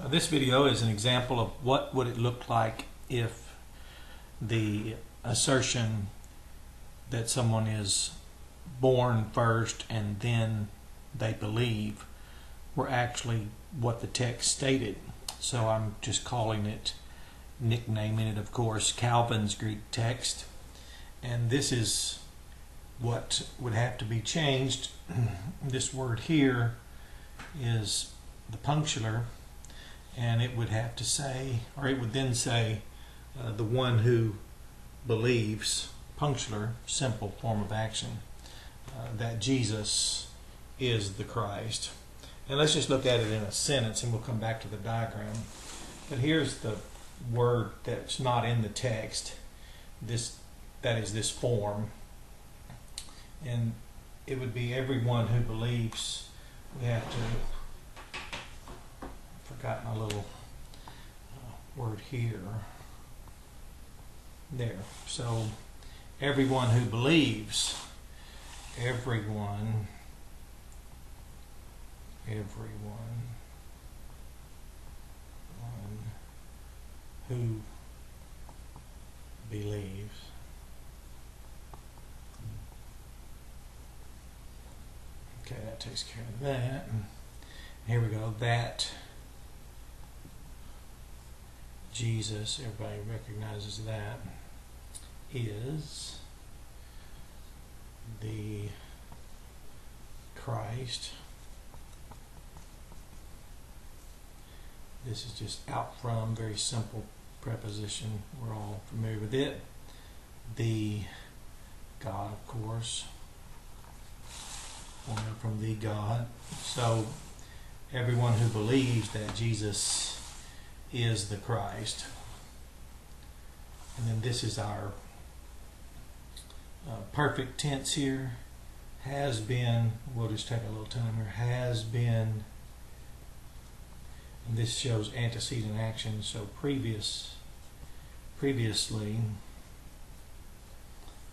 This video is an example of what would it look like if the assertion that someone is born first and then they believe were actually what the text stated. So I'm just calling it, nicknaming it, of course, Calvin's Greek text. And this is what would have to be changed. This word here is the punctular, and it would have to say, or it would then say, the one who believes, punctular, simple form of action, that Jesus is the Christ. And let's just look at it in a sentence and we'll come back to the diagram. But here's the word that's not in the text. That is this form. And it would be everyone who believes. We have to, forgot my little word here. There. So everyone who believes, everyone who believes. Okay, that takes care of that. And here we go. That Jesus, everybody recognizes that, is the Christ. This is just out from, very simple preposition. We're all familiar with it. The God, of course. From the God. So everyone who believes that Jesus is the Christ. And then this is our perfect tense here. Has been, we'll just take a little time here, has been, and this shows antecedent action, so previously,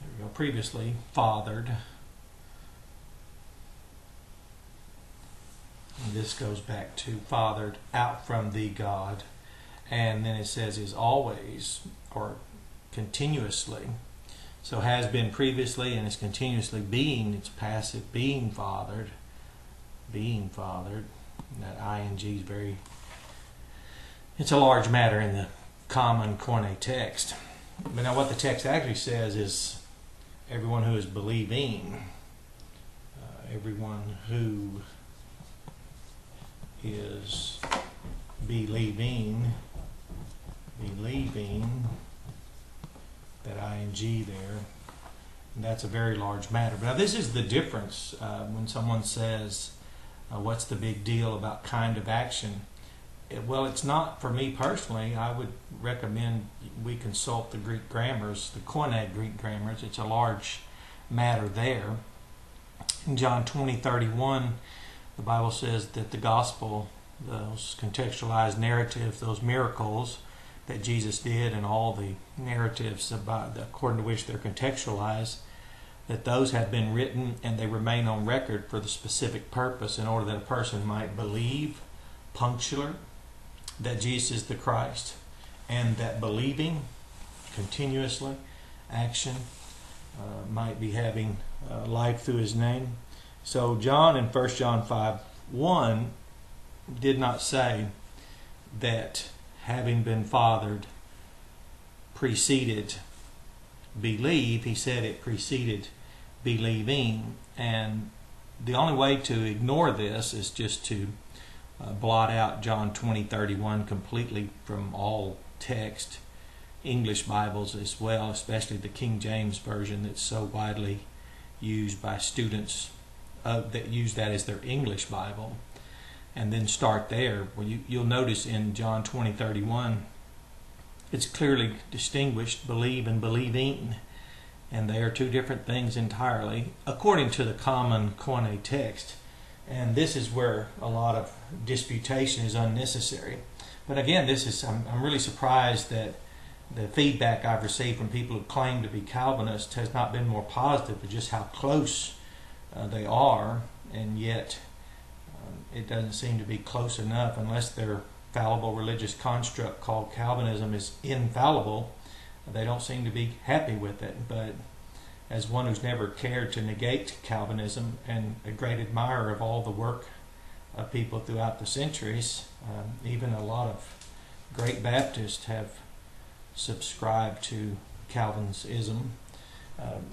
there we go, previously, fathered. And this goes back to fathered, out from the God. And then it says is always, or continuously. So has been previously, and it's continuously being, it's passive, being fathered. Being fathered. And that ing is very, it's a large matter in the common KOINE text. But now what the text actually says is everyone who is believing, everyone who is believing, that ing there, and that's a very large matter. But now this is the difference when someone says, what's the big deal about kind of action? Well, it's not, for me personally. I would recommend we consult the Greek grammars, the KOINE Greek grammars. It's a large matter there. In John 20:31, the Bible says that the gospel, those contextualized narratives, those miracles that Jesus did, and all the narratives about according to which they're contextualized, that those have been written and they remain on record for the specific purpose in order that a person might believe, punctular, that Jesus is the Christ, and that believing continuously, action, might be having life through his name. So John in 1 John 5:1 did not say that having been fathered preceded believe. He said it preceded believing. And the only way to ignore this is just to blot out John 20:31 completely from all text. English Bibles as well, especially the King James Version that's so widely used by students that use that as their English Bible, and then start there. Well, you'll notice in John 20:31 it's clearly distinguished, believe and believing, and they are two different things entirely according to the common KOINE text. And this is where a lot of disputation is unnecessary. But again, I'm really surprised that the feedback I've received from people who claim to be Calvinists has not been more positive of just how close they are, and yet it doesn't seem to be close enough unless they're fallible religious construct called Calvinism is infallible. They don't seem to be happy with it. But as one who's never cared to negate Calvinism and a great admirer of all the work of people throughout the centuries, even a lot of great Baptists have subscribed to Calvin's ism.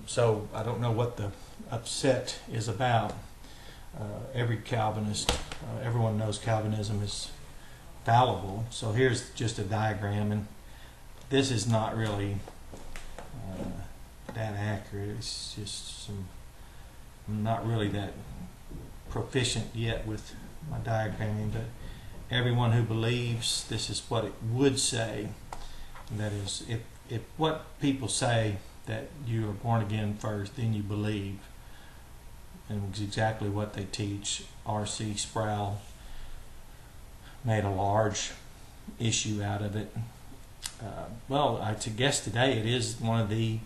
So I don't know what the upset is about. Every Calvinist, everyone knows Calvinism is fallible. So here's just a diagram, and this is not really that accurate. It's just I'm not really that proficient yet with my diagramming, but everyone who believes, this is what it would say. And that is, if what people say that you are born again first, then you believe, and it's exactly what they teach. R.C. Sproul made a large issue out of it. Well, I guess today it is one of the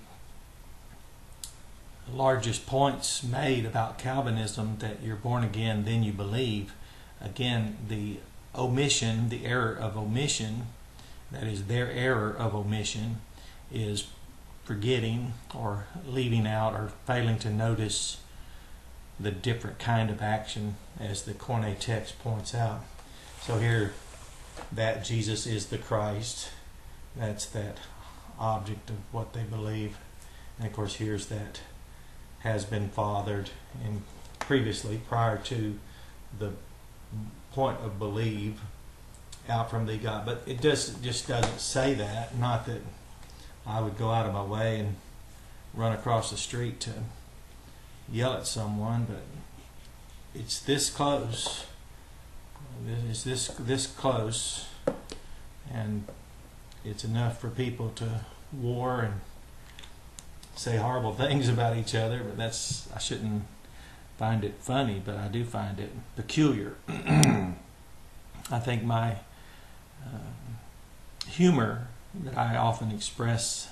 largest points made about Calvinism, that you're born again, then you believe. Again, the omission, the error of omission, that is their error of omission, is forgetting or leaving out or failing to notice the different kind of action, as the KOINE text points out. So here, that Jesus is the Christ, that's that object of what they believe. And of course here's that has been fathered, and previously, prior to the point of believe, out from thee God. But it just doesn't say that. Not that I would go out of my way and run across the street to yell at someone, but it's this close. It's this close, and it's enough for people to war and say horrible things about each other. But I shouldn't find it funny, but I do find it peculiar. I think my humor that I often express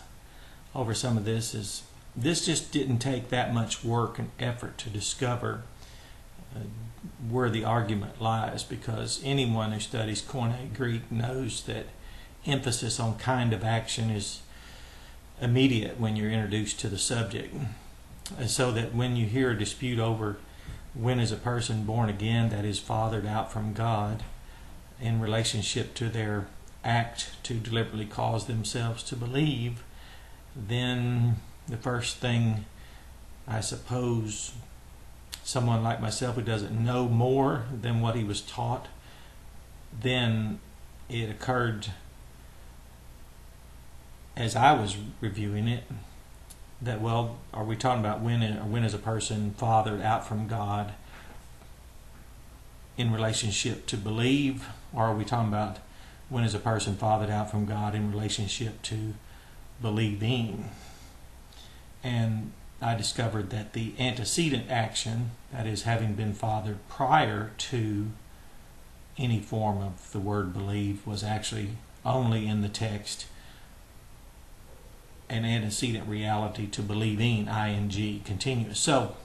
over some of this is, this just didn't take that much work and effort to discover where the argument lies, because anyone who studies KOINE Greek knows that emphasis on kind of action is immediate when you're introduced to the subject. And so that when you hear a dispute over when is a person born again, that is fathered out from God, in relationship to their act to deliberately cause themselves to believe, then the first thing, I suppose, someone like myself who doesn't know more than what he was taught, then it occurred as I was reviewing it that, well, are we talking about when is a person fathered out from God in relationship to believe, or are we talking about when is a person fathered out from God in relationship to believing? And I discovered that the antecedent action, that is having been fathered prior to any form of the word believe, was actually only in the text an antecedent reality to believing, ing, continuous. So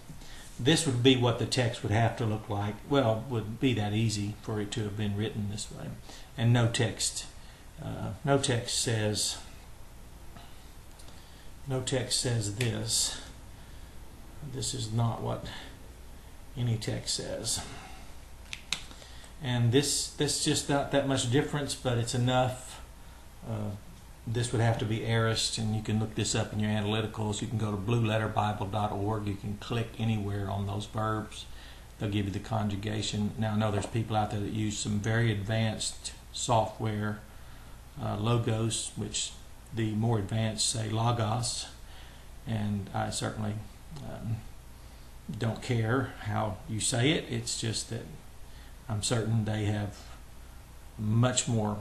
this would be what the text would have to look like. Well, it would be that easy for it to have been written this way. And no text says this. This is not what any text says. And this just not that much difference, but it's enough. This would have to be aorist, and you can look this up in your analyticals. You can go to blueletterbible.org. You can click anywhere on those verbs. They'll give you the conjugation. Now, I know there's people out there that use some very advanced software, logos, which the more advanced say logos, and I certainly don't care how you say it. It's just that I'm certain they have much more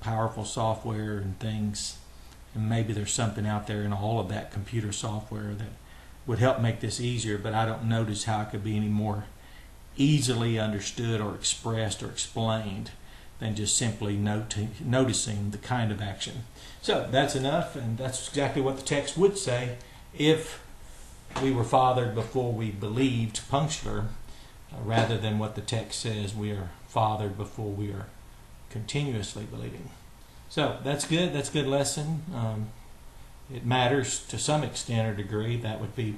powerful software and things, and maybe there's something out there in all of that computer software that would help make this easier, but I don't notice how it could be any more easily understood or expressed or explained than just simply noticing the kind of action. So that's enough, and that's exactly what the text would say if we were fathered before we believed, punctular, rather than what the text says, we are fathered before we are continuously believing. So that's good. That's a good lesson. It matters to some extent or degree. That would be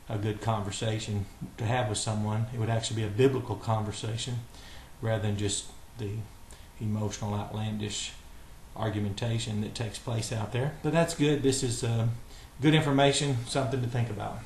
a good conversation to have with someone. It would actually be a biblical conversation rather than just the emotional, outlandish argumentation that takes place out there. But that's good. This is good information, something to think about.